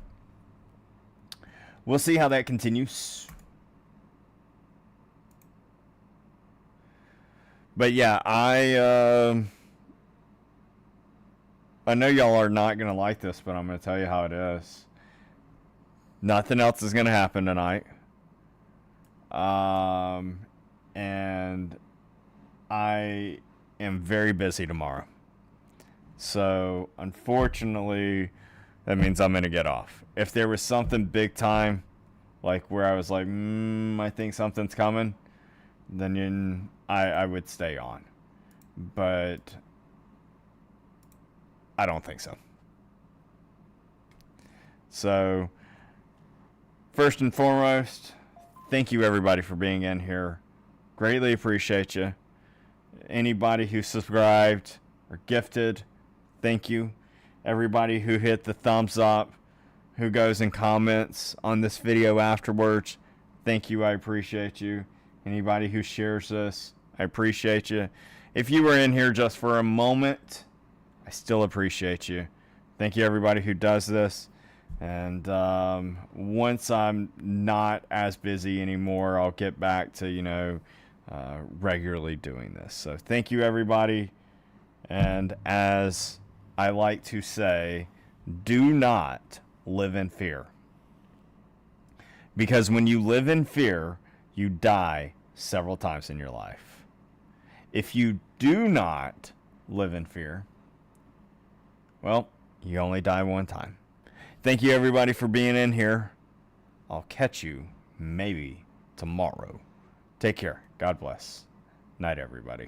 We'll see how that continues. But yeah, I know y'all are not going to like this, but I'm going to tell you how it is. Nothing else is going to happen tonight. And I am very busy tomorrow. So, unfortunately, that means I'm going to get off. If there was something big time, like where I was like, I think something's coming, then I would stay on. But I don't think so. So, first and foremost, thank you everybody for being in here. Greatly appreciate you. Anybody who subscribed or gifted, thank you. Everybody who hit the thumbs up, who goes and comments on this video afterwards, thank you. I appreciate you. Anybody who shares this, I appreciate you. If you were in here just for a moment, I still appreciate you. Thank you everybody who does this. And once I'm not as busy anymore, I'll get back to, regularly doing this. So thank you, everybody. And as I like to say, do not live in fear. Because when you live in fear, you die several times in your life. If you do not live in fear, well, you only die one time. Thank you, everybody, for being in here. I'll catch you maybe tomorrow. Take care. God bless. Night, everybody.